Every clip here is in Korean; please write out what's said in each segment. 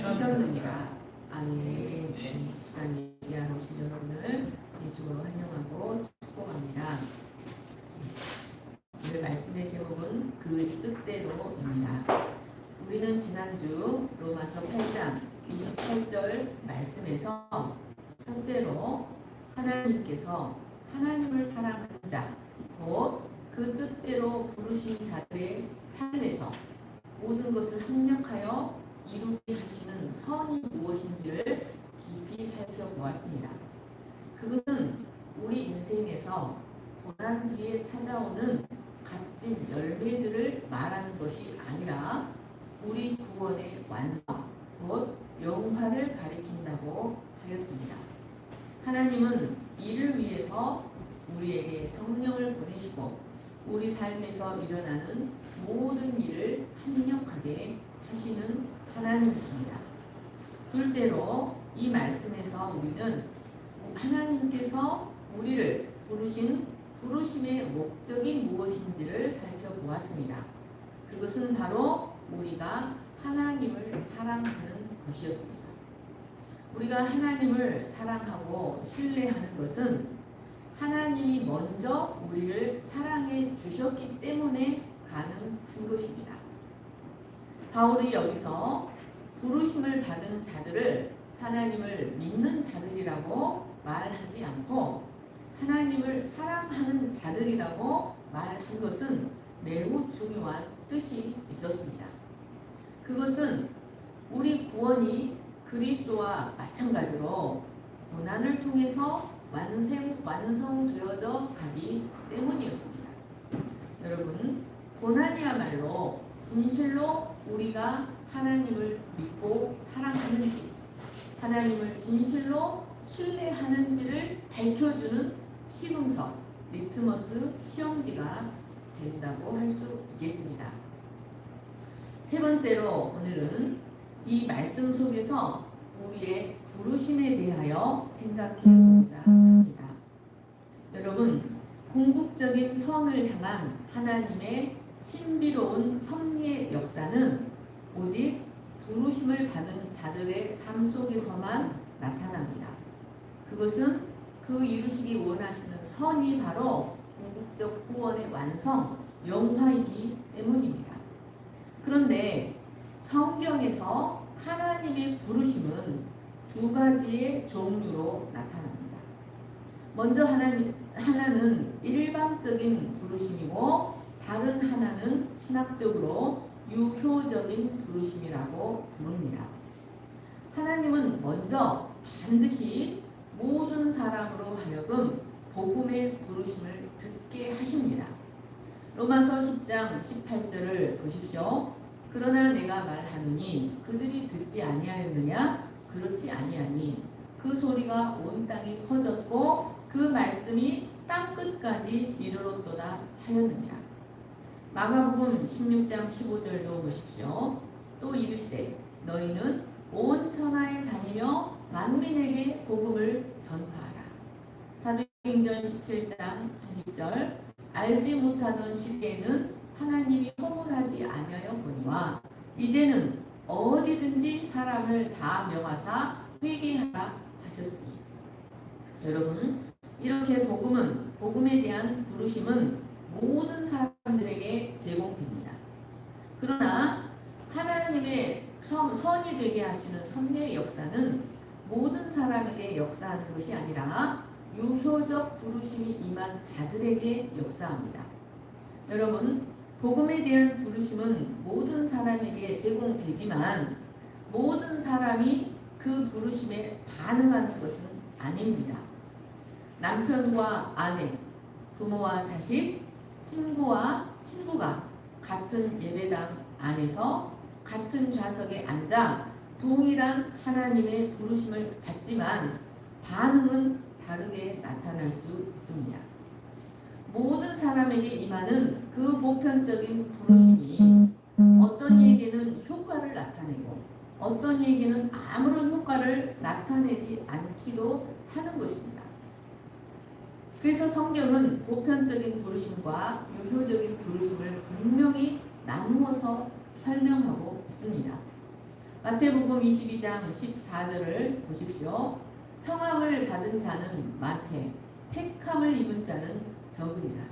주셨느니라. 아멘. 이 시간 예배하러 오신 여러분을 진심으로 환영하고 축복합니다. 오늘 말씀의 제목은 그 뜻대로입니다. 우리는 지난주 로마서 8장 28절 말씀에서 첫째로 하나님께서 하나님을 사랑한 자, 곧 그 뜻대로 부르신 자들의 삶에서 모든 것을 합력하여 이루게 하시는 선이 무엇인지를 깊이 살펴보았습니다. 그것은 우리 인생에서 고난 뒤에 찾아오는 값진 열매들을 말하는 것이 아니라 우리 구원의 완성, 곧 영화를 가리킨다고 하였습니다. 하나님은 이를 위해서 우리에게 성령을 보내시고 우리 삶에서 일어나는 모든 일을 합력하게 하시는 하나님이십니다. 둘째로 이 말씀에서 우리는 하나님께서 우리를 부르신 부르심의 목적이 무엇인지를 살펴보았습니다. 그것은 바로 우리가 하나님을 사랑하는 것이었습니다. 우리가 하나님을 사랑하고 신뢰하는 것은 하나님이 먼저 우리를 사랑해 주셨기 때문에 가능한 것입니다. 바울이 여기서 부르심을 받은 자들을 하나님을 믿는 자들이라고 말하지 않고 하나님을 사랑하는 자들이라고 말한 것은 매우 중요한 뜻이 있었습니다. 그것은 우리 구원이 그리스도와 마찬가지로 고난을 통해서 완성되어져 가기 때문이었습니다. 여러분, 고난이야말로 진실로 우리가 하나님을 믿고 사랑하는지, 하나님을 진실로 신뢰하는지를 밝혀주는 시금석, 리트머스 시험지가 된다고 할 수 있겠습니다. 세 번째로 오늘은 이 말씀 속에서 우리의 부르심에 대하여 생각해 보자 합니다. 여러분, 궁극적인 성을 향한 하나님의 신비로운 섭리의 역사는 오직 부르심을 받은 자들의 삶 속에서만 나타납니다. 그것은 그 이루시기 원하시는 선이 바로 궁극적 구원의 완성, 영화이기 때문입니다. 그런데 성경에서 하나님의 부르심은 두 가지의 종류로 나타납니다. 먼저 하나는 일반적인 부르심이고 다른 하나는 신학적으로 유효적인 부르심이라고 부릅니다. 하나님은 먼저 반드시 모든 사람으로 하여금 복음의 부르심을 듣게 하십니다. 로마서 10장 18절을 보십시오. 그러나 내가 말하노니 그들이 듣지 아니하였느냐? 그렇지 아니하니 그 소리가 온 땅에 퍼졌고 그 말씀이 땅 끝까지 이르렀도다 하였느니라. 마가복음 16장 15절도 보십시오. 또 이르시되 너희는 온 천하에 다니며 만민에게 복음을 전파하라. 사도행전 17장 30절 알지 못하던 시대에는 하나님이 허물하지 아니하였거니와 이제는 어디든지 사람을 다 명하사 회개하라 하셨으니. 여러분, 이렇게 복음에 대한 부르심은 모든 사람들에게 제공됩니다. 그러나 하나님의 선이 되게 하시는 섭리의 역사는 모든 사람에게 역사하는 것이 아니라 유효적 부르심이 임한 자들에게 역사합니다. 여러분, 복음에 대한 부르심은 모든 사람에게 제공되지만 모든 사람이 그 부르심에 반응하는 것은 아닙니다. 남편과 아내, 부모와 자식, 친구와 친구가 같은 예배당 안에서 같은 좌석에 앉아 동일한 하나님의 부르심을 받지만 반응은 다르게 나타날 수 있습니다. 모든 사람에게 임하는 그 보편적인 부르심이 어떤 이에게는 효과를 나타내고 어떤 이에게는 아무런 효과를 나타내지 않기도 하는 것입니다. 그래서 성경은 보편적인 부르심과 유효적인 부르심을 분명히 나누어서 설명하고 있습니다. 마태복음 22장 14절을 보십시오. 청함을 받은 자는 많되 택함을 입은 자는 적으니라.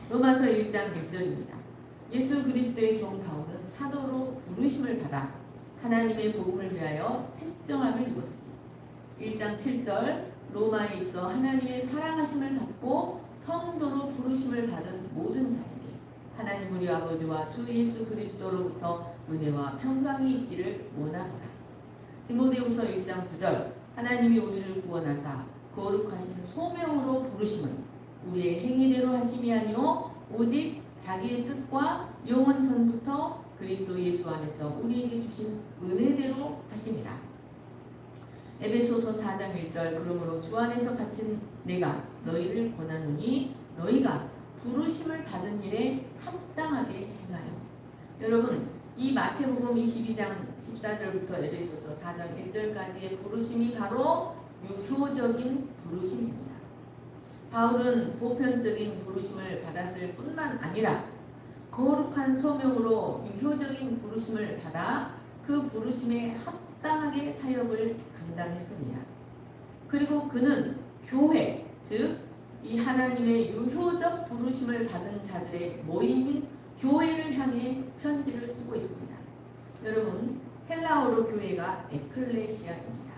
로마서 1장 1절입니다. 예수 그리스도의 종 바울은 사도로 부르심을 받아 하나님의 복음을 위하여 택정함을 입었습니다. 1장 7절 로마에 있어 하나님의 사랑하심을 받고 성도로 부르심을 받은 모든 자에게 하나님 우리 아버지와 주 예수 그리스도로부터 은혜와 평강이 있기를 원하노라. 디모데후서 1장 9절 하나님이 우리를 구원하사 거룩하신 소명으로 부르심은 우리의 행위대로 하심이 아니오 오직 자기의 뜻과 영원 전부터 그리스도 예수 안에서 우리에게 주신 은혜대로 하심이라. 에베소서 4장 1절 그러므로 주 안에서 갇힌 내가 너희를 권하노니 너희가 부르심을 받은 일에 합당하게 행하여. 여러분 이 마태복음 22장 14절부터 에베소서 4장 1절까지의 부르심이 바로 유효적인 부르심입니다. 바울은 보편적인 부르심을 받았을 뿐만 아니라 거룩한 소명으로 유효적인 부르심을 받아 그 부르심에 합당하게 사역을 감당했습니다. 그리고 그는 교회, 즉 이 하나님의 유효적 부르심을 받은 자들의 모임인 교회를 향해 편지를 쓰고 있습니다. 여러분 헬라어로 교회가 에클레시아입니다.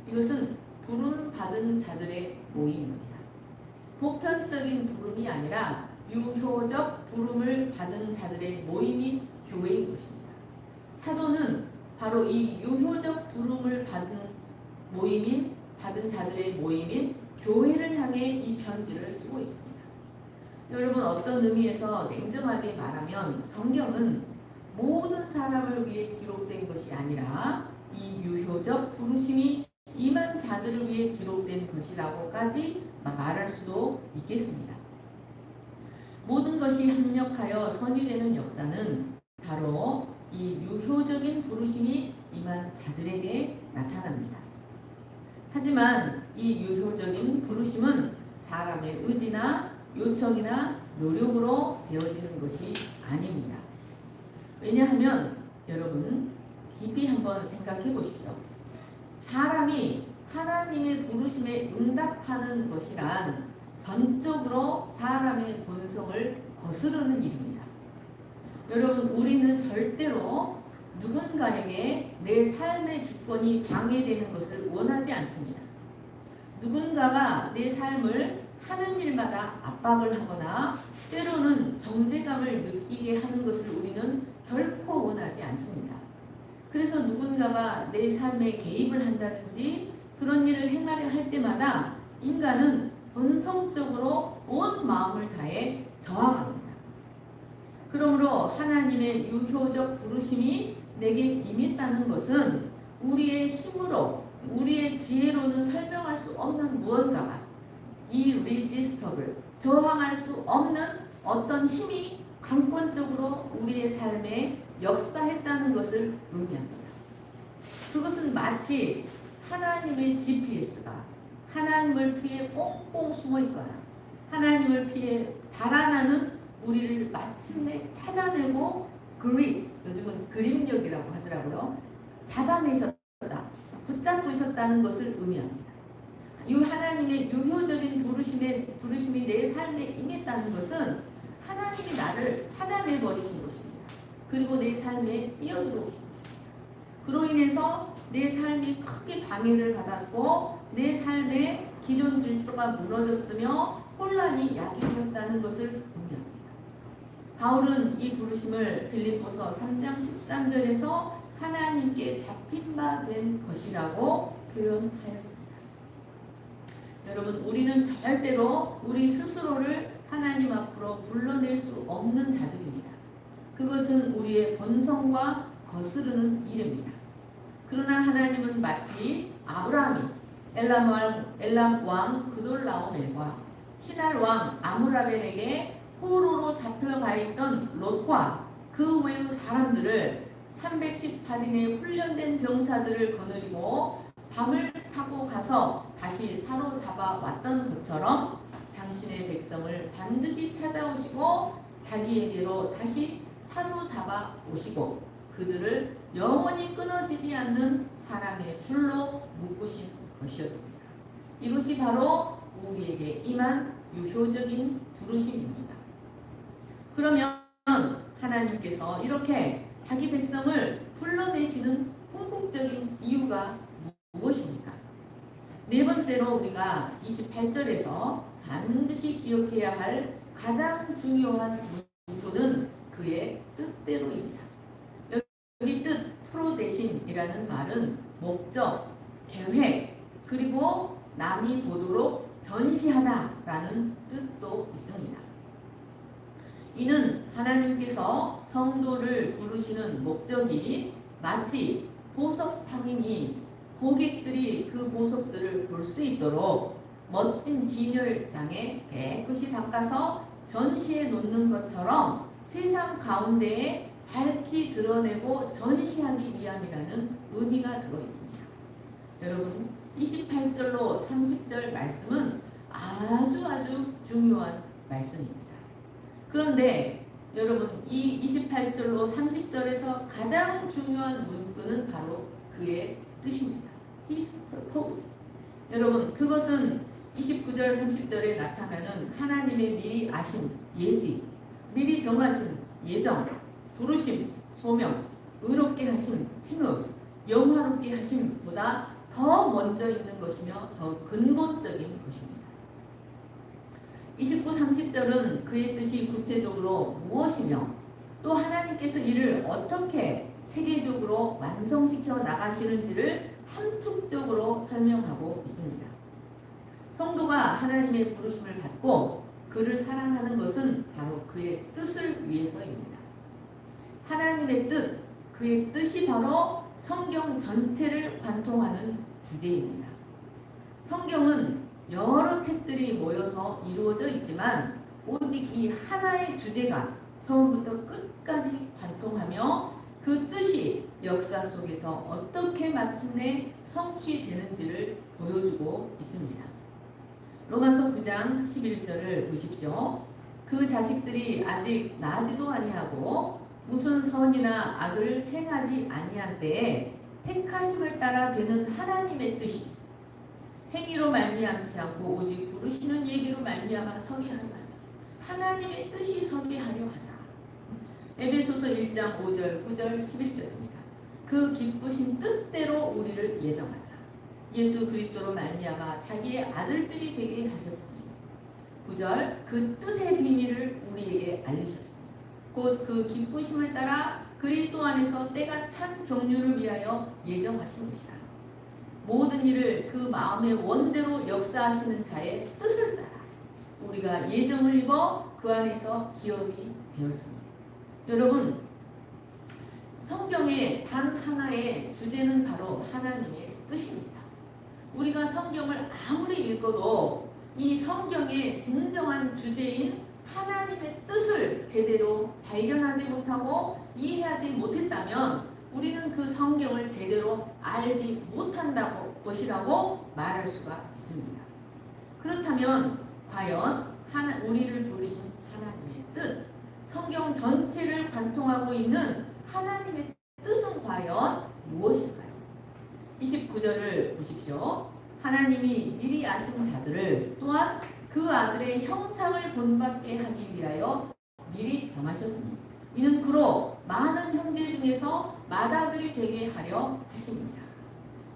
이것은 부름 받은 자들의 모임입니다. 보편적인 부름이 아니라 유효적 부름을 받은 자들의 모임이 교회인 것입니다. 사도는 바로 이 유효적 부름을 받은 자들의 모임인 교회를 향해 이 편지를 쓰고 있습니다. 여러분 어떤 의미에서 냉정하게 말하면 성경은 모든 사람을 위해 기록된 것이 아니라 이 유효적 부르심이 임한 자들을 위해 기록된 것이라고까지 말할 수도 있겠습니다. 모든 것이 합력하여 선이 되는 역사는 바로 이 유효적인 부르심이 임한 자들에게 나타납니다. 하지만 이 유효적인 부르심은 사람의 의지나 요청이나 노력으로 되어지는 것이 아닙니다. 왜냐하면 여러분 깊이 한번 생각해 보십시오. 사람이 하나님의 부르심에 응답하는 것이란 전적으로 사람의 본성을 거스르는 일입니다. 여러분 우리는 절대로 누군가에게 내 삶의 주권이 방해되는 것을 원하지 않습니다. 누군가가 내 삶을 하는 일마다 압박을 하거나 때로는 정죄감을 느끼게 하는 것을 우리는 결코 원하지 않습니다. 그래서 누군가가 내 삶에 개입을 한다든지 그런 일을 행하려 할 때마다 인간은 본성적으로 온 마음을 다해 저항합니다. 그러므로 하나님의 유효적 부르심이 내게 임했다는 것은 우리의 힘으로 우리의 지혜로는 설명할 수 없는 무언가가 irresistible 저항할 수 없는 어떤 힘이 강권적으로 우리의 삶에 역사했다는 것을 의미합니다. 그것은 마치 하나님의 GPS가 하나님을 피해 꽁꽁 숨어있거나 하나님을 피해 달아나는 우리를 마침내 찾아내고 요즘은 그립력이라고 하더라고요. 잡아내셨다, 붙잡으셨다는 것을 의미합니다. 이 하나님의 유효적인 부르심이 내 삶에 임했다는 것은 하나님이 나를 찾아내버리신 것입니다. 그리고 내 삶에 뛰어들어오신 것입니다. 그로 인해서 내 삶이 크게 방해를 받았고 내 삶의 기존 질서가 무너졌으며 혼란이 야기되었다는 것을 의미합니다. 바울은 이 부르심을 빌립보서 3장 13절에서 하나님께 잡힌 바 된 것이라고 표현하였습니다. 여러분 우리는 절대로 우리 스스로를 하나님 앞으로 불러낼 수 없는 자들입니다. 그것은 우리의 본성과 거스르는 일입니다. 그러나 하나님은 마치 아브라함이 엘람 왕 그돌라오멜과 시날 왕 아므라벨에게 포로로 잡혀가 있던 롯과 그 외의 사람들을 318인의 훈련된 병사들을 거느리고 밤을 타고 가서 다시 사로잡아 왔던 것처럼 당신의 백성을 반드시 찾아오시고 자기에게로 다시 사로잡아 오시고 그들을 영원히 끊어지지 않는 사랑의 줄로 묶으신 것이었습니다. 이것이 바로 우리에게 임한 유효적인 부르심입니다. 그러면 하나님께서 이렇게 자기 백성을 불러내시는 궁극적인 이유가 무엇입니까? 네 번째로 우리가 28절에서 반드시 기억해야 할 가장 중요한 문구는 그의 뜻대로입니다. 여기 뜻, 프로데신이라는 말은 목적, 계획, 그리고 남이 보도록 전시하다라는 뜻도 있습니다. 이는 하나님께서 성도를 부르시는 목적이 마치 보석 상인이 고객들이 그 보석들을 볼 수 있도록 멋진 진열장에 깨끗이 닦아서 전시해 놓는 것처럼 세상 가운데에 밝히 드러내고 전시하기 위함이라는 의미가 들어 있습니다. 여러분, 28절로 30절 말씀은 아주 중요한 말씀입니다. 그런데 여러분, 이 28절로 30절에서 가장 중요한 문구는 바로 그의 뜻입니다. His purpose. 여러분, 그것은 29절 30절에 나타나는 하나님의 미리 아신 예지, 미리 정하신 예정, 부르심, 소명, 의롭게 하심, 칭흡, 영화롭게 하심보다 더 먼저 있는 것이며 더 근본적인 것입니다. 29, 30절은 그의 뜻이 구체적으로 무엇이며 또 하나님께서 이를 어떻게 체계적으로 완성시켜 나가시는지를 함축적으로 설명하고 있습니다. 성도가 하나님의 부르심을 받고 그를 사랑하는 것은 바로 그의 뜻을 위해서입니다. 하나님의 뜻, 그의 뜻이 바로 성경 전체를 관통하는 주제입니다. 성경은 여러 책들이 모여서 이루어져 있지만 오직 이 하나의 주제가 처음부터 끝까지 관통하며 그 뜻이 역사 속에서 어떻게 마침내 성취되는지를 보여주고 있습니다. 로마서 9장 11절을 보십시오. 그 자식들이 아직 나지도 아니하고 무슨 선이나 악을 행하지 아니한 때에 택하심을 따라 되는 하나님의 뜻이 행위로 말미암지 않고 오직 부르시는 얘기로 말미암아 서게 하려 하사 하나님의 뜻이 서게 하려 하사. 에베소서 1장 5절 9절 11절입니다. 그 기쁘신 뜻대로 우리를 예정하사 예수 그리스도로 말미암아 자기의 아들들이 되게 하셨으니 9절 그 뜻의 비밀을 우리에게 알리셨으니 곧 그 기쁘심을 따라 그리스도 안에서 때가 찬 경륜을 위하여 예정하신 것이라. 모든 일을 그 마음의 원대로 역사하시는 자의 뜻을 따라 우리가 예정을 입어 그 안에서 기업이 되었습니다. 여러분, 성경의 단 하나의 주제는 바로 하나님의 뜻입니다. 우리가 성경을 아무리 읽어도 이 성경의 진정한 주제인 하나님의 뜻을 제대로 발견하지 못하고 이해하지 못했다면 우리는 그 성경을 제대로 알지 못한다고 것이라고 말할 수가 있습니다. 그렇다면 과연 우리를 부르신 하나님의 뜻, 성경 전체를 관통하고 있는 하나님의 뜻은 과연 무엇일까요? 29절을 보십시오. 하나님이 미리 아신 자들을 또한 그 아들의 형상을 본받게 하기 위하여 미리 정하셨습니다. 이는 그로 많은 형제 중에서 맏아들이 되게 하려 하십니다.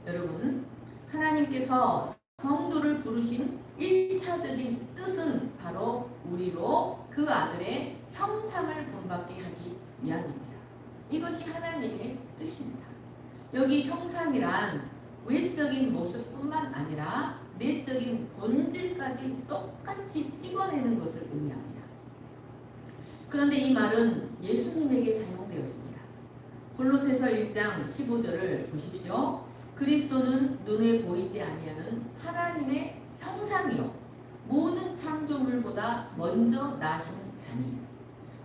여러분, 하나님께서 성도를 부르신 1차적인 뜻은 바로 우리로 그 아들의 형상을 본받게 하기 위함입니다. 이것이 하나님의 뜻입니다. 여기 형상이란 외적인 모습뿐만 아니라 내적인 본질까지 똑같이 찍어내는 것을 의미합니다. 그런데 이 말은 예수님에게 사용되었습니다. 골로새서 1장 15절을 보십시오. 그리스도는 눈에 보이지 아니하는 하나님의 형상이요 모든 창조물보다 먼저 나신 자니.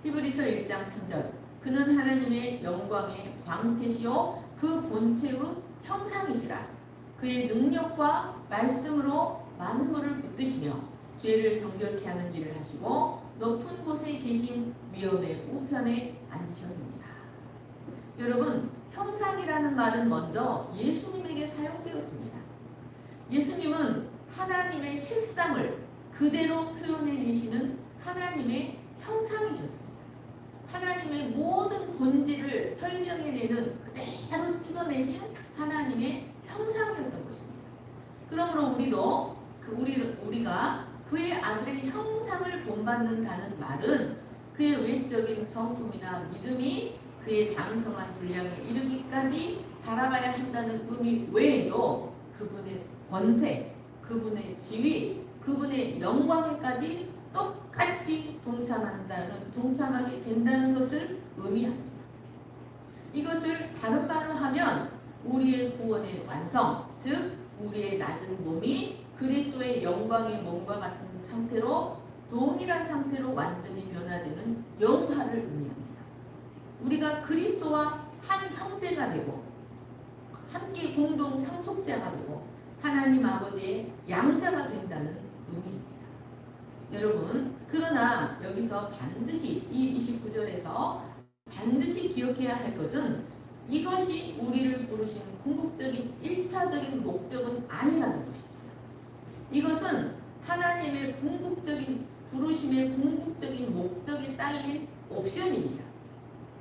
히브리서 1장 3절 그는 하나님의 영광의 광채시요 그 본체의 형상이시라. 그의 능력과 말씀으로 만물을 붙드시며 죄를 정결케 하는 일을 하시고 높은 곳에 계신 위엄의 우편에 앉으셨습니다. 여러분, 형상이라는 말은 먼저 예수님에게 사용되었습니다. 예수님은 하나님의 실상을 그대로 표현해내시는 하나님의 형상이셨습니다. 하나님의 모든 본질을 설명해내는 그대로 찍어내신 하나님의 형상이었던 것입니다. 그러므로 우리가 그의 아들의 형상을 본받는다는 말은 그의 외적인 성품이나 믿음이 그의 장성한 분량에 이르기까지 자라가야 한다는 의미 외에도 그분의 권세, 그분의 지위, 그분의 영광에까지 똑같이 동참하게 된다는 것을 의미합니다. 이것을 다른 말로 하면 우리의 구원의 완성, 즉 우리의 낮은 몸이 그리스도의 영광의 몸과 같은 상태로 동일한 상태로 완전히 변화되는 영화를 의미합니다. 우리가 그리스도와 한 형제가 되고 함께 공동 상속자가 되고 하나님 아버지의 양자가 된다는 의미입니다. 여러분, 그러나 여기서 반드시 이 29절에서 반드시 기억해야 할 것은 이것이 우리를 부르신 궁극적인 1차적인 목적은 아니라는 것입니다. 이것은 하나님의 부르심의 궁극적인 목적에 딸린 옵션입니다.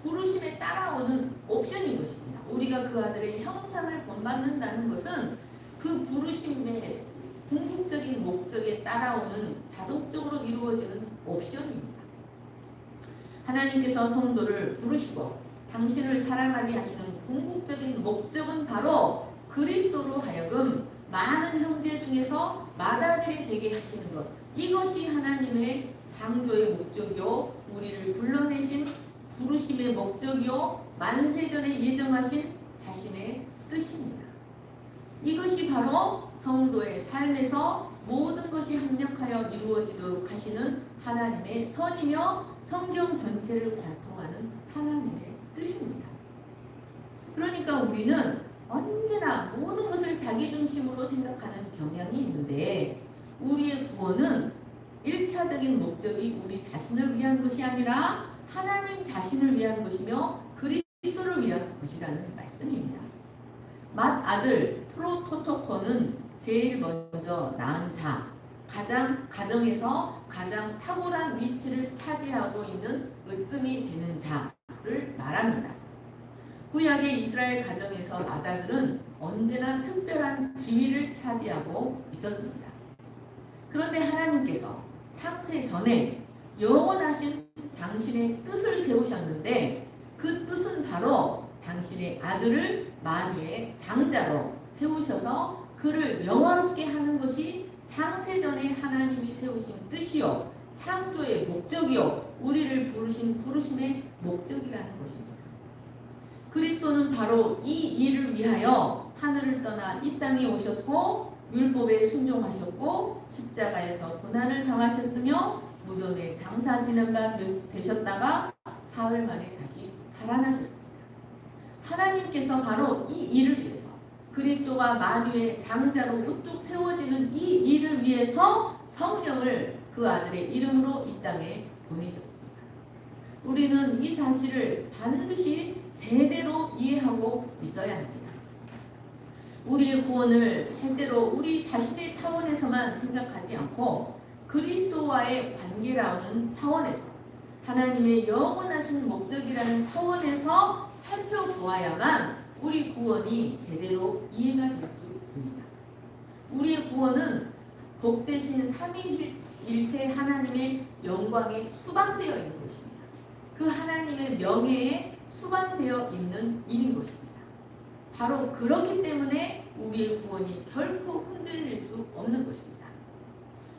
부르심에 따라오는 옵션인 것입니다. 우리가 그 아들의 형상을 본받는다는 것은 그 부르심의 궁극적인 목적에 따라오는 자동적으로 이루어지는 옵션입니다. 하나님께서 성도를 부르시고 당신을 사랑하게 하시는 궁극적인 목적은 바로 그리스도로 하여금 많은 형제 중에서 맏아들이 되게 하시는 것. 이것이 하나님의 창조의 목적이요, 우리를 불러내신 부르심의 목적이요, 만세전에 예정하신 자신의 뜻입니다. 이것이 바로 성도의 삶에서 모든 것이 합력하여 이루어지도록 하시는 하나님의 선이며 성경 전체를 관통하는 하나님의 뜻입니다. 그러니까 우리는 언제나 모든 것을 자기중심으로 생각하는 경향이 있는데 우리의 구원은 1차적인 목적이 우리 자신을 위한 것이 아니라 하나님 자신을 위한 것이며 그리스도를 위한 것이라는 말씀입니다. 맏아들 프로토토코는 제일 먼저 낳은 자, 가정에서 가장 탁월한 위치를 차지하고 있는 으뜸이 되는 자를 말합니다. 구약의 이스라엘 가정에서 맏아들은 언제나 특별한 지위를 차지하고 있었습니다. 그런데 하나님께서 창세 전에 영원하신 당신의 뜻을 세우셨는데 그 뜻은 바로 당신의 아들을 만유의 장자로 세우셔서 그를 영화롭게 하는 것이 창세전에 하나님이 세우신 뜻이요, 창조의 목적이요, 우리를 부르신 부르심의 목적이라는 것입니다. 그리스도는 바로 이 일을 위하여 하늘을 떠나 이 땅에 오셨고 율법에 순종하셨고 십자가에서 고난을 당하셨으며 무덤에 장사 지낸 바 되셨다가 사흘 만에 다시 살아나셨습니다. 하나님께서 바로 이 일을 위해서 그리스도가 만유의 장자로 우뚝 세워지는 이 일을 위해서 성령을 그 아들의 이름으로 이 땅에 보내셨습니다. 우리는 이 사실을 반드시 제대로 이해하고 있어야 합니다. 우리의 구원을 절대로 우리 자신의 차원에서만 생각하지 않고 그리스도와의 관계라는 차원에서 하나님의 영원하신 목적이라는 차원에서 살펴보아야만 우리 구원이 제대로 이해가 될 수 있습니다. 우리의 구원은 복되신 삼위일체 하나님의 영광에 수반되어 있는 것입니다. 그 하나님의 명예에 수반되어 있는 일인 것입니다. 바로 그렇기 때문에 우리의 구원이 결코 흔들릴 수 없는 것입니다.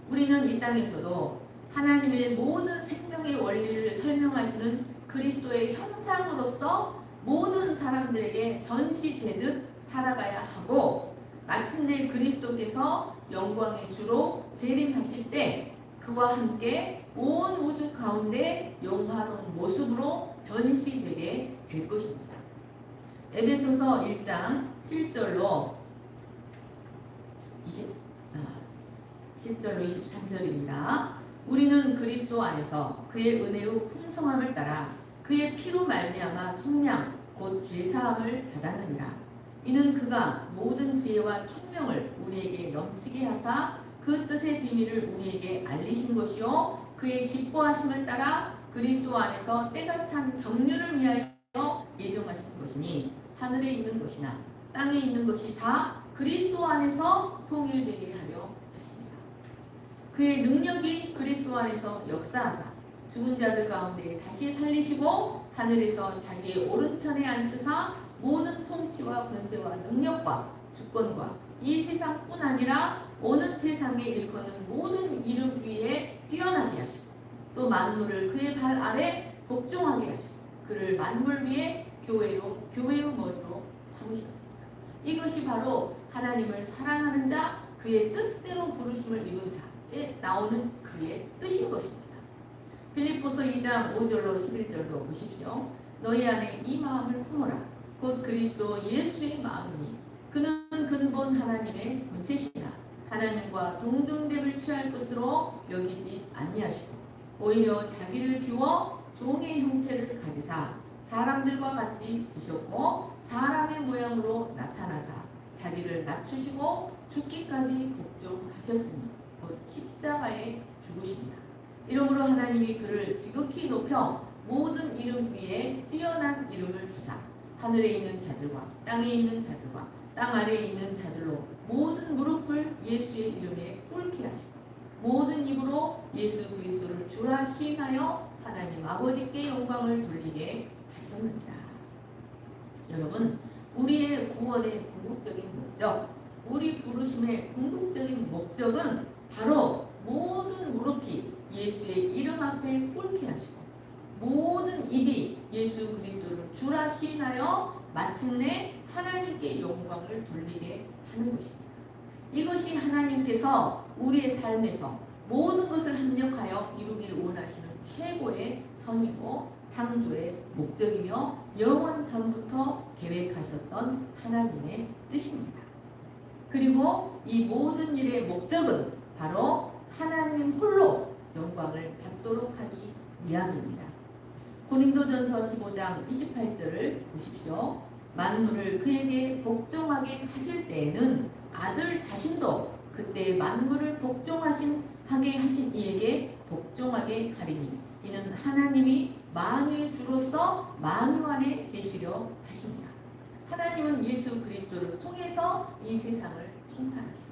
우리는 이 땅에서도 하나님의 모든 생명의 원리를 설명하시는 그리스도의 형상으로서 모든 사람들에게 전시되듯 살아가야 하고 마침내 그리스도께서 영광의 주로 재림하실 때 그와 함께 온 우주 가운데 영화로운 모습으로 전시되게 될 것입니다. 에베소서 1장 7절로 23절입니다. 우리는 그리스도 안에서 그의 은혜의 풍성함을 따라 그의 피로 말미암아 속량 곧 죄사함을 받았느니라. 이는 그가 모든 지혜와 총명을 우리에게 넘치게 하사 그 뜻의 비밀을 우리에게 알리신 것이요 그의 기뻐하심을 따라 그리스도 안에서 때가 찬 경륜을 위하여 예정하신 것이니 하늘에 있는 것이나 땅에 있는 것이 다 그리스도 안에서 통일되게 하려 하십니다. 그의 능력이 그리스도 안에서 역사하사 죽은 자들 가운데 다시 살리시고 하늘에서 자기의 오른편에 앉으사 모든 통치와 권세와 능력과 주권과 이 세상뿐 아니라 오는 세상에 일컫는 모든 이름 위에 뛰어나게 하시고 또 만물을 그의 발 아래 복종하게 하시고 그를 만물 위에 교회의 머리로 삼으셨습니다. 이것이 바로 하나님을 사랑하는 자 그의 뜻대로 부르심을 입은 자에 나오는 그의 뜻인 것입니다. 빌립보서 2장 5절로 11절도 보십시오. 너희 안에 이 마음을 품어라. 곧 그리스도 예수의 마음이니 그는 근본 하나님의 본체시나 하나님과 동등됨을 취할 것으로 여기지 아니하시고 오히려 자기를 비워 종의 형체를 가지사 사람들과 같이 부셨고 사람의 모양으로 나타나사 자기를 낮추시고 죽기까지 복종하셨으니 곧 십자가에 죽으십니다. 이러므로 하나님이 그를 지극히 높여 모든 이름 위에 뛰어난 이름을 주사 하늘에 있는 자들과 땅에 있는 자들과 땅 아래에 있는 자들로 모든 무릎을 예수의 이름에 꿇게 하시고 모든 입으로 예수 그리스도를 주라 시인하여 하나님 아버지께 영광을 돌리게 하셨느니라. 여러분, 우리의 구원의 궁극적인 목적, 우리 부르심의 궁극적인 목적은 바로 모든 무릎이 예수의 이름 앞에 꿇게 하시고 모든 입이 예수 그리스도를 주라 시인하여 마침내 하나님께 영광을 돌리게 하는 것입니다. 이것이 하나님께서 우리의 삶에서 모든 것을 합력하여 이루기를 원하시는 최고의 선이고 창조의 목적이며 영원 전부터 계획하셨던 하나님의 뜻입니다. 그리고 이 모든 일의 목적은 바로 하나님 홀로 영광을 받도록 하기 위함입니다. 고린도전서 15장 28절을 보십시오. 만물을 그에게 복종하게 하실 때에는 아들 자신도 그때 만물을 복종하게 하신 이에게 복종하게 하리니 이는 하나님이 만유의 주로서 만유 안에 계시려 하십니다. 하나님은 예수 그리스도를 통해서 이 세상을 심판하십니다.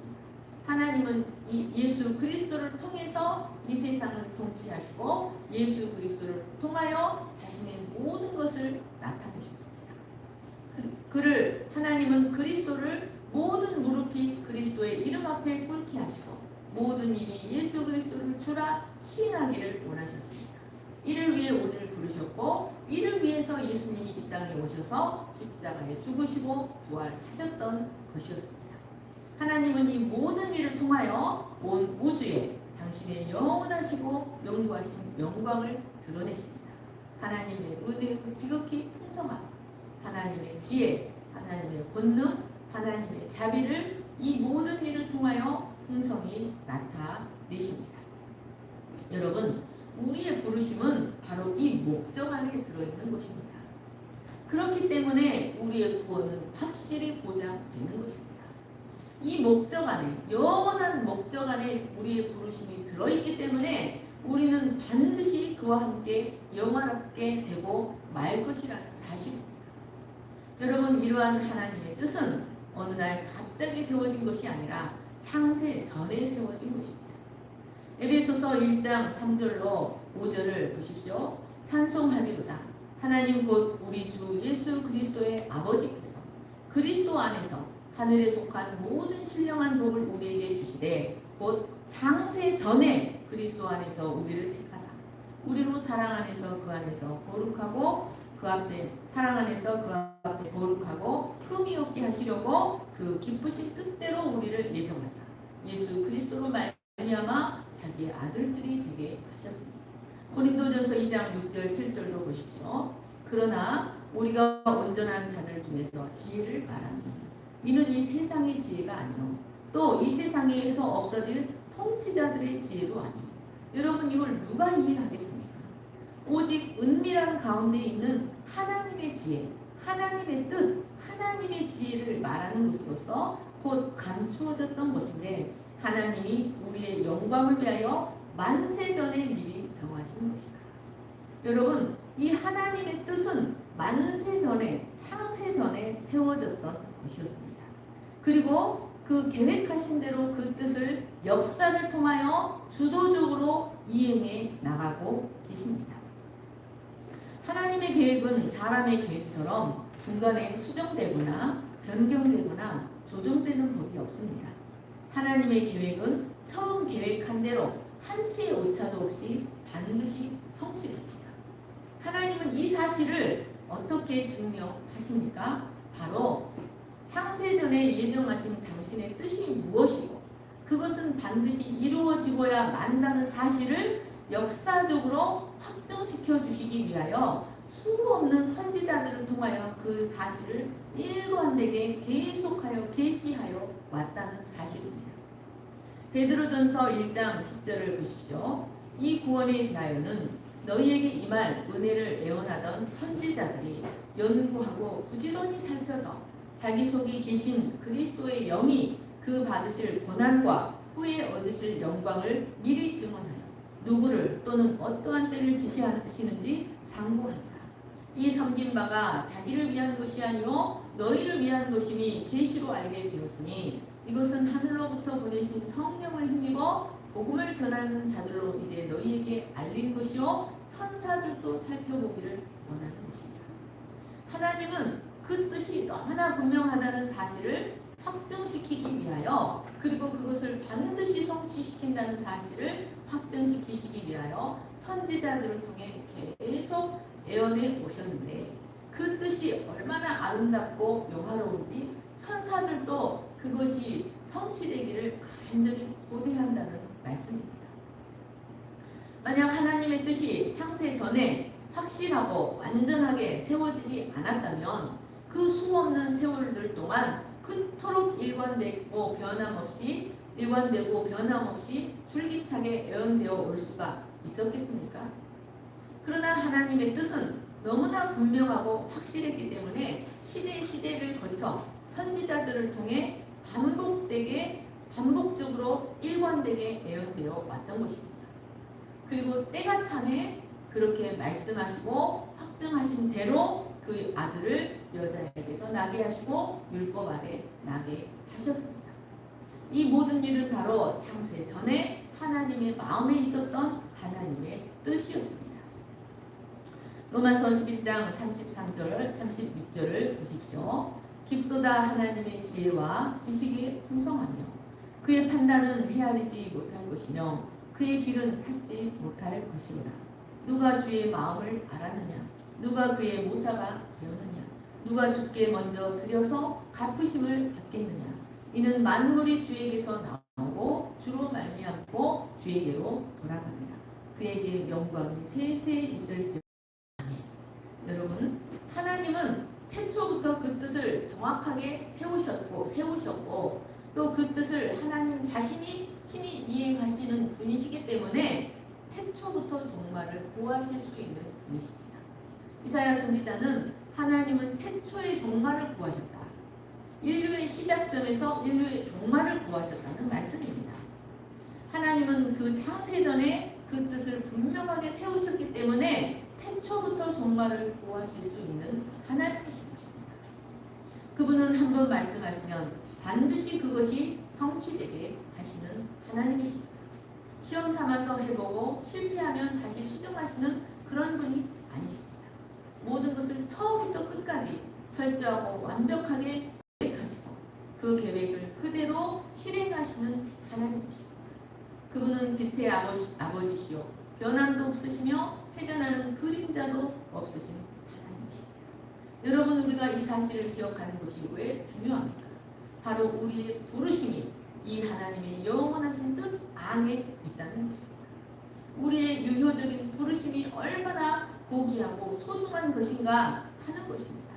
하나님은 예수 그리스도를 통해서 이 세상을 통치하시고 예수 그리스도를 통하여 자신의 모든 것을 나타내셨습니다. 하나님은 그리스도를 모든 무릎이 그리스도의 이름 앞에 꿇게 하시고 모든 입이 예수 그리스도를 주라 시인하기를 원하셨습니다. 이를 위해 오늘 부르셨고 이를 위해서 예수님이 이 땅에 오셔서 십자가에 죽으시고 부활하셨던 것이었습니다. 하나님은 이 모든 일을 통하여 온 우주에 당신의 영원하시고 영구하신 영광을 드러내십니다. 하나님의 은혜는 지극히 풍성함, 하나님의 지혜, 하나님의 권능, 하나님의 자비를 이 모든 일을 통하여 풍성히 나타내십니다. 여러분, 우리의 부르심은 바로 이 목적 안에 들어있는 것입니다. 그렇기 때문에 우리의 구원은 확실히 보장되는 것입니다. 이 목적 안에, 영원한 목적 안에 우리의 부르심이 들어있기 때문에 우리는 반드시 그와 함께 영원하게 되고 말 것이라는 사실입니다. 여러분, 이러한 하나님의 뜻은 어느 날 갑자기 세워진 것이 아니라 창세 전에 세워진 것입니다. 에베소서 1장 3절로 5절을 보십시오. 찬송하리로다. 하나님 곧 우리 주 예수 그리스도의 아버지께서 그리스도 안에서 하늘에 속한 모든 신령한 복을 우리에게 주시되 곧 창세 전에 그리스도 안에서 우리를 택하사 우리로 사랑 안에서 그 안에서 거룩하고 그 앞에 사랑 안에서 그 앞에 거룩하고 흠이 없게 하시려고 그 기쁘신 뜻대로 우리를 예정하사 예수 그리스도로 말미암아 자기의 아들들이 되게 하셨습니다. 고린도전서 2장 6절 7절도 보십시오. 그러나 우리가 온전한 자들 중에서 지혜를 말하노니 이는 이 세상의 지혜가 아니요 또 이 세상에서 없어질 통치자들의 지혜도 아니요. 여러분, 이걸 누가 이해하겠습니까? 오직 은밀한 가운데 있는 하나님의 지혜, 하나님의 뜻, 하나님의 지혜를 말하는 것으로서 곧 감추어졌던 것인데 하나님이 우리의 영광을 위하여 만세전에 미리 정하신 것이다. 여러분, 이 하나님의 뜻은 만세전에, 창세전에 세워졌던 것이었습니다. 그리고 그 계획하신 대로 그 뜻을 역사를 통하여 주도적으로 이행해 나가고 계십니다. 하나님의 계획은 사람의 계획처럼 중간에 수정되거나 변경되거나 조정되는 법이 없습니다. 하나님의 계획은 처음 계획한 대로 한치의 오차도 없이 반드시 성취됩니다. 하나님은 이 사실을 어떻게 증명하십니까? 바로 창세전에 예정하신 당신의 뜻이 무엇이고 그것은 반드시 이루어지고야 만다는 사실을 역사적으로 확정시켜 주시기 위하여 수없는 선지자들을 통하여 그 사실을 일관되게 계속하여 계시하여 왔다는 사실입니다. 베드로전서 1장 10절을 보십시오. 이 구원에 대하여는 너희에게 임할 은혜를 예언하던 선지자들이 연구하고 부지런히 살펴서 자기 속에 계신 그리스도의 영이 그 받으실 고난과 후에 얻으실 영광을 미리 증언하여 누구를 또는 어떠한 때를 지시하시는지 상고하니라. 이 섬긴 바가 자기를 위한 것이 아니요 너희를 위한 것임이 계시로 알게 되었으니 이것은 하늘로부터 보내신 성령을 힘입어 복음을 전하는 자들로 이제 너희에게 알린 것이요 천사들도 살펴보기를 원하는 것입니다. 하나님은 그 뜻이 너무나 분명하다는 사실을 확정시키기 위하여 그리고 그것을 반드시 성취시킨다는 사실을 확정시키시기 위하여 선지자들을 통해 계속 예언해 오셨는데 그 뜻이 얼마나 아름답고 영화로운지 천사들도 그것이 성취되기를 간절히 고대한다는 말씀입니다. 만약 하나님의 뜻이 창세 전에 확실하고 완전하게 세워지지 않았다면 그 수없는 세월들 동안 그토록 일관되고 변함없이 줄기차게 예언되어 올 수가 있었겠습니까? 그러나 하나님의 뜻은 너무나 분명하고 확실했기 때문에 시대를 거쳐 선지자들을 통해 반복적으로 일관되게 예언되어 왔던 것입니다. 그리고 때가 참에 그렇게 말씀하시고 확증하신 대로 그 아들을 여자에게서 나게 하시고 율법 아래 나게 하셨습니다. 이 모든 일은 바로 창세 전에 하나님의 마음에 있었던 하나님의 뜻이었습니다. 로마서 11장 33절 36절을 보십시오. 깊도다 하나님의 지혜와 지식에 풍성하며 그의 판단은 헤아리지 못할 것이며 그의 길은 찾지 못할 것이로라. 누가 주의 마음을 알았느냐? 누가 그의 모사가 되었느냐? 누가 주께 먼저 드려서 갚으심을 받겠느냐? 이는 만물이 주에게서 나오고 주로 말미암고 주에게로 돌아갑니다. 그에게 영광이 세세 있을지. 여러분, 하나님은 태초부터 그 뜻을 정확하게 세우셨고 또 그 뜻을 하나님 자신이 친히 이행하시는 분이시기 때문에 태초부터 종말을 보호하실 수 있는 분이십니다. 이사야 선지자는 하나님은 태초의 종말을 보호하셨다. 인류의 시작점에서 인류의 종말을 보호하셨다는 말씀입니다. 하나님은 그 창세전에 그 뜻을 분명하게 세우셨기 때문에 태초부터 종말을 보호하실 수 있는 하나님이신 것입니다. 그분은 한 번 말씀하시면 반드시 그것이 성취되게 하시는 하나님이십니다. 시험 삼아서 해보고 실패하면 다시 수정하시는 그런 분이 아니십니다. 모든 것을 처음부터 끝까지 철저하고 완벽하게 계획하시고 그 계획을 그대로 실행하시는 하나님이십니다. 그분은 빛의 아버지시요 변함도 없으시며 회전하는 그림자도 없으신 하나님이십니다. 여러분, 우리가 이 사실을 기억하는 것이 왜 중요합니까? 바로 우리의 부르심이 이 하나님의 영원하신 뜻 안에 있다는 것입니다. 우리의 유효적인 부르심이 얼마나 고귀하고 소중한 것인가 하는 것입니다.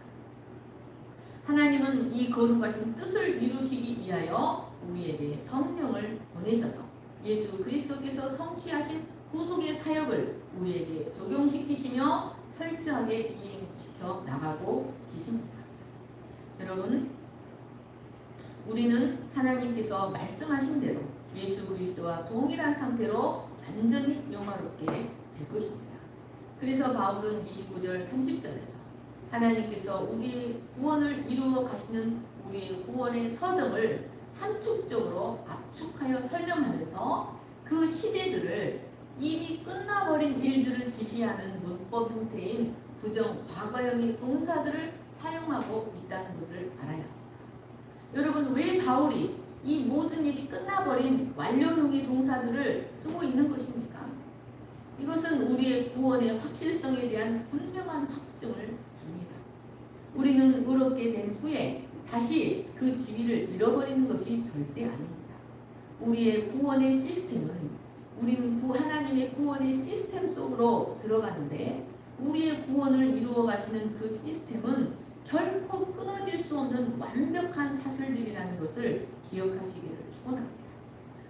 하나님은 이 거룩하신 뜻을 이루시기 위하여 우리에게 성령을 보내셔서 예수 그리스도께서 성취하신 구속의 사역을 우리에게 적용시키시며 철저하게 이행시켜 나가고 계십니다. 여러분, 우리는 하나님께서 말씀하신 대로 예수 그리스도와 동일한 상태로 완전히 영화롭게 될 것입니다. 그래서 바울은 29절 30절에서 하나님께서 우리의 구원을 이루어 가시는 우리의 구원의 서정을 함축적으로 압축하여 설명하면서 그 시제들을 이미 끝나버린 일들을 지시하는 문법 형태인 부정 과거형의 동사들을 사용하고 있다는 것을 알아야 합니다. 여러분, 왜 바울이 이 모든 일이 끝나버린 완료형의 동사들을 쓰고 있는 것입니까? 이것은 우리의 구원의 확실성에 대한 분명한 확증을 줍니다. 우리는 의롭게 된 후에 다시 그 지위를 잃어버리는 것이 절대 아닙니다. 우리의 구원의 시스템은 우리는 하나님의 구원의 시스템 속으로 들어가는데 우리의 구원을 이루어 가시는 그 시스템은 결코 끊어질 수 없는 완벽한 사슬들이라는 것을 기억하시기를 축원합니다.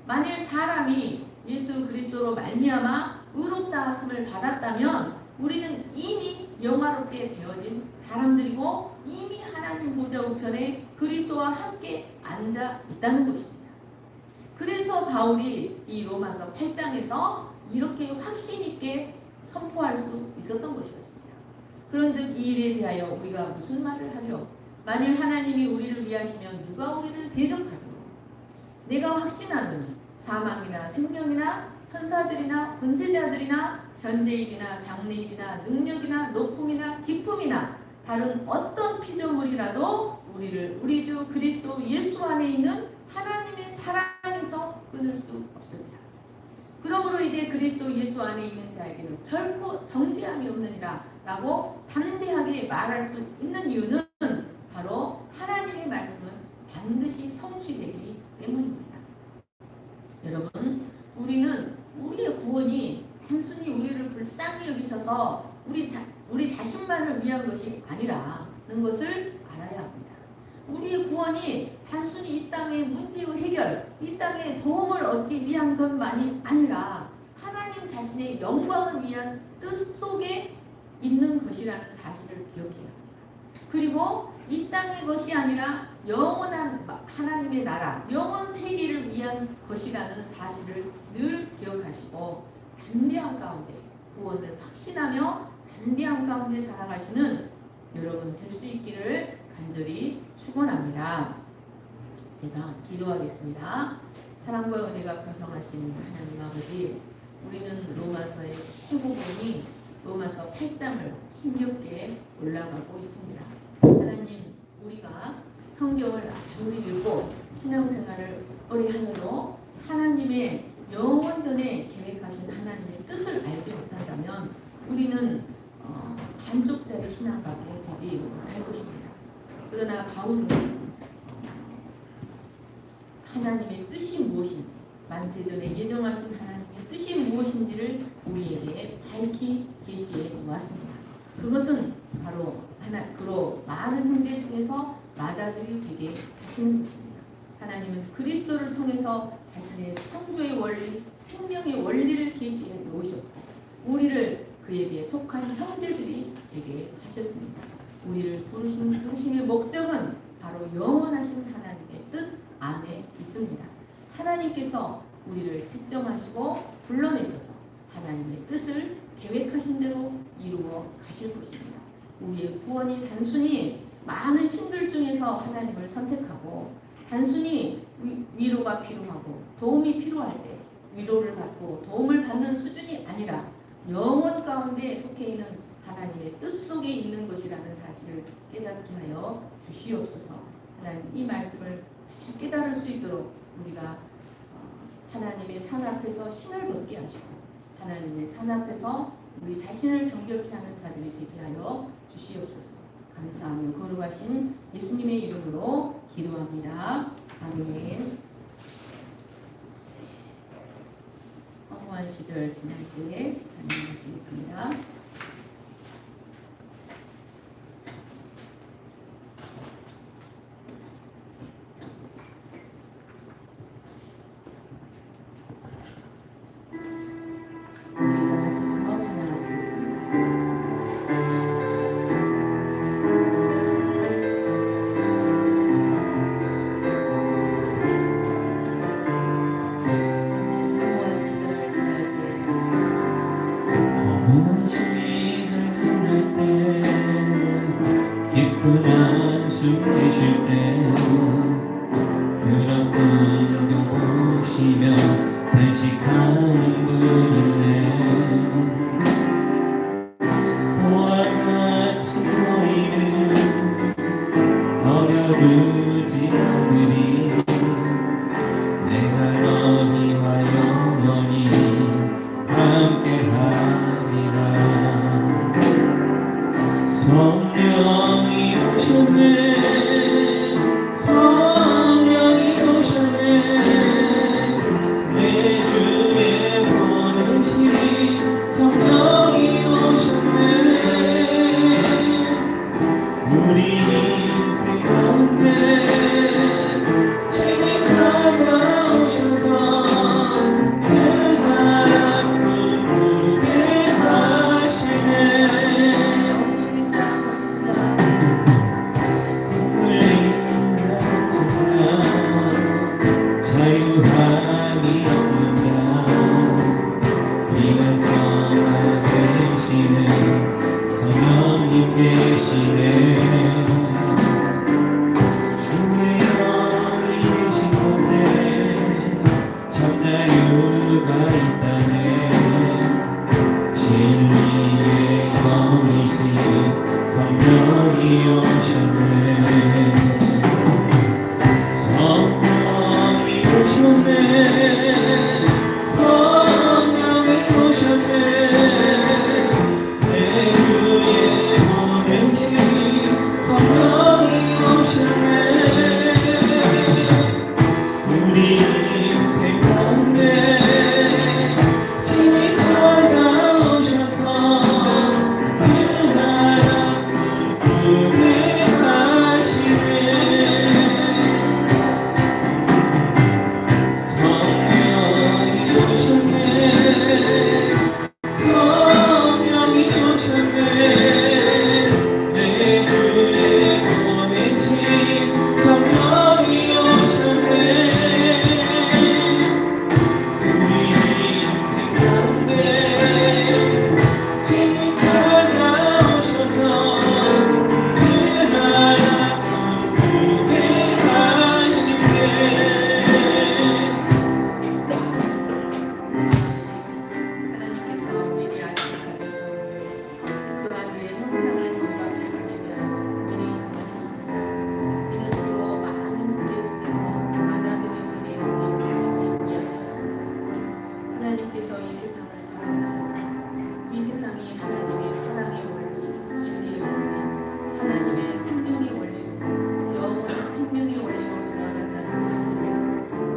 만일 사람이 예수 그리스도로 말미암아 의롭다 하심을 받았다면 우리는 이미 영화롭게 되어진 사람들이고 이미 하나님 보좌 우편에 그리스도와 함께 앉아 있다는 것입니다. 그래서 바울이 이 로마서 8장에서 이렇게 확신 있게 선포할 수 있었던 것이었습니다. 그런즉 이 일에 대하여 우리가 무슨 말을 하려? 만일 하나님이 우리를 위하시면 누가 우리를 대적하리요? 내가 확신하노니 사망이나 생명이나 천사들이나 권세자들이나 현재일이나 장래일이나 능력이나 높음이나 깊음이나 다른 어떤 피조물이라도 우리를 우리 주 그리스도 예수 안에 있는 하나님의 사랑에서 끊을 수 없습니다. 그러므로 이제 그리스도 예수 안에 있는 자에게는 결코 정죄함이 없느니라 라고 담대하게 말할 수 있는 이유는 바로 하나님의 말씀은 반드시 성취되기 때문입니다. 여러분, 우리는 우리의 구원이 단순히 우리를 불쌍히 여기셔서 우리 자신만을 위한 것이 아니라는 것을 알아야 합니다. 우리의 구원이 단순히 이 땅의 문제의 해결, 이 땅의 도움을 얻기 위한 것만이 아니라 하나님 자신의 영광을 위한 뜻 속에 있는 것이라는 사실을 기억해야 합니다. 그리고 이 땅의 것이 아니라 영원한 하나님의 나라, 영원 세계를 위한 것이라는 사실을 늘 기억하시고 담대한 가운데 구원을 확신하며 담대한 가운데 살아가시는 여러분 될 수 있기를 간절히 축원합니다. 제가 기도하겠습니다. 사랑과 은혜가 풍성하신 하나님 아버지, 우리는 로마서의 최고본이 로마서 8장을 힘겹게 올라가고 있습니다. 하나님, 우리가 성경을 아무리 읽고 신앙생활을 오래 하여도 하나님의 영원전에 계획하신 하나님의 뜻을 알지 못한다면 우리는 반쪽짜리 신앙밖에 되지 못할 것입니다. 그러나 바울은 하나님의 뜻이 무엇인지, 만세전에 예정하신 하나님의 뜻이 무엇인지를 우리에게 밝히 계시해 놓았습니다. 그것은 바로 그로 많은 형제 중에서 마다들이 되게 하시는 것입니다. 하나님은 그리스도를 통해서 자신의 창조의 원리, 생명의 원리를 계시해 놓으셨고 우리를 그에게 속한 형제들이 되게 하셨습니다. 우리를 부르심의 목적은 바로 영원하신 하나님의 뜻 안에 있습니다. 하나님께서 우리를 택정하시고 불러내셔서 하나님의 뜻을 계획하신 대로 이루어 가실 것입니다. 우리의 구원이 단순히 많은 신들 중에서 하나님을 선택하고 단순히 위로가 필요하고 도움이 필요할 때 위로를 받고 도움을 받는 수준이 아니라 영원 가운데 속해 있는 하나님의 뜻 속에 있는 것이라는 사실을 깨닫게 하여 주시옵소서. 하나님, 이 말씀을 잘 깨달을 수 있도록 우리가 하나님의 산 앞에서 신을 벗게 하시고 하나님의 산 앞에서 우리 자신을 정결케 하는 자들이 되게 하여 주시옵소서. 감사하며 거룩하신 예수님의 이름으로 기도합니다. 아멘. 허무한 시절 지날 때에 찬양하시겠습니다. 일어나셔서 찬양하시겠습니다. 오셨네 성령이 오셨네 내 주에 보내신 성령이 오셨네 우리 인생 가운데 친히 찾아오셔서 그 나라 꿈꾸게 하시네 성령이 오셨네 성령이 오셨네 내 주에 보내신 성령이 오셨네 우리 인생 가운데 친히 찾아오셔서 그 나라 꿈꾸게 하시네 하나님께서 미리 아신 자들과 그 아들의 형상을 본받게 하기 위하여 미리 정하셨습니다. 이는 주로 많은 형제 중에서 아나들의 길에 하게 하시기 위함이었습니다. 하나님께서 이 세상을 사랑하셔서 이 세상이 하나님의 사랑의 원리, 진리의 원리, 하나님의 생명의 원리로 영원한 생명의 원리로 돌아간다는 사실을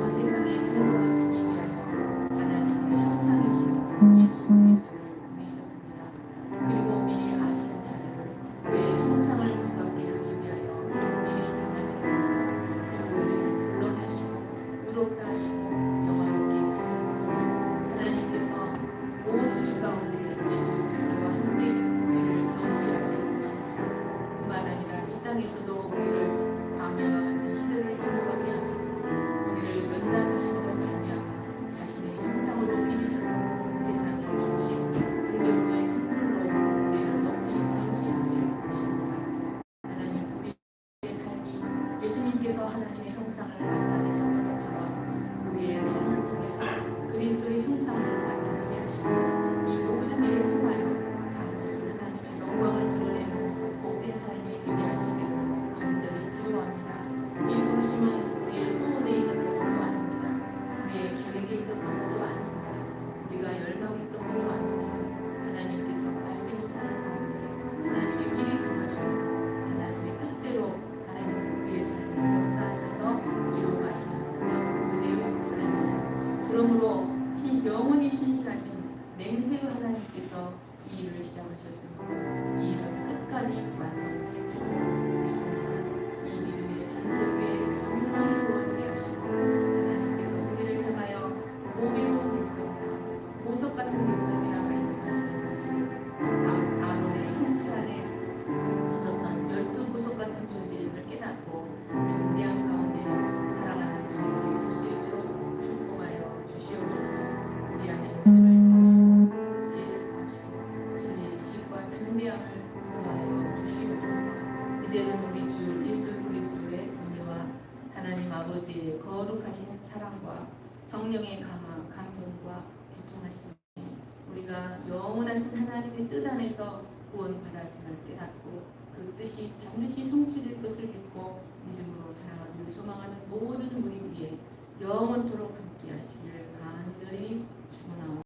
온 세상에 증거하시기 위하여 하나님의 형상이신 예수 그리스도를 보내셨습니다. 그리고 미리 아신 자들을 그의 형상을 본받게 하기 위하여 미리 정하셨습니다. 그리고 우리를 불러내시고 의롭다 하시고 영화롭게 하셨습니다. 하나님께서 온 우주 가운데 예수 그리스도와 함께 우리를 전시하실 것입니다. 뿐만 아니라 이 땅에서도 우리를 광야와 같은 시대를 지나가게 하셔서 우리를 연단하심으로 말미암아 자신의 형상으로 빚으셔서 세상의 중심, 등경로의 특불로 우리를 높이 전시하실 것입니다. 하나님, 우리의 삶이 예수님께서 하나님의 형상을 나타내셨던 것처럼 우리의 삶을 통해서 그리스도의 형상을 나타내게 하시고 이 모든 일을 통하여 창조주 하나님의 영광을 드러내는 복된 삶이 되게 하시기를 간절히 기도합니다. 이 부르심은 우리의 소원에 있었던 것도 아닙니다. 우리의 계획에 있었던 것도 아닙니다. 우리가 열망했던 것도 아닙니다. 하나님께서 알지 못하는 사람들이 하나님의 미리 정하시고 하나님의 뜻대로 하나님 우리의 삶에 역사하셔서 이루어 가시는 은혜의 역사입니다. 그러므로 영원히 신실하신 맹세의 하나님께서 이 일을 시작하셨습니다. 이 일은 끝까지 완성될 줄 믿습니다. 이 믿음의 반석 위에 경건히 세워지게 하시고 하나님께서 우리를 향하여 보배로운 백성이나 보석 같은 백성이라 말씀하시는 사실을 아론의 흉패 안에 있었던 12보석 같은 존재를 깨닫고 담대함 가운데 살아가는 저희들이 될 수 있도록 축복하여 주시옵소서. 우리 안에 믿음을 더하시고 지혜를 더하시고 진리의 지식과 담대함을 더하여 주시옵소서. 이제는 우리 주 예수 그리스도의 은혜와 하나님 아버지의 거룩하신 사랑과 성령의 감동과 교통하심이 우리가 영원하신 하나님의 뜻 안에서 구원받았음을 깨닫고 그 뜻이 반드시 성취될 것을 믿고 믿음으로 살아가기를 소망하는 모든 우리 위에 영원토록 함께 하시기를 간절히 축원하옵나이다.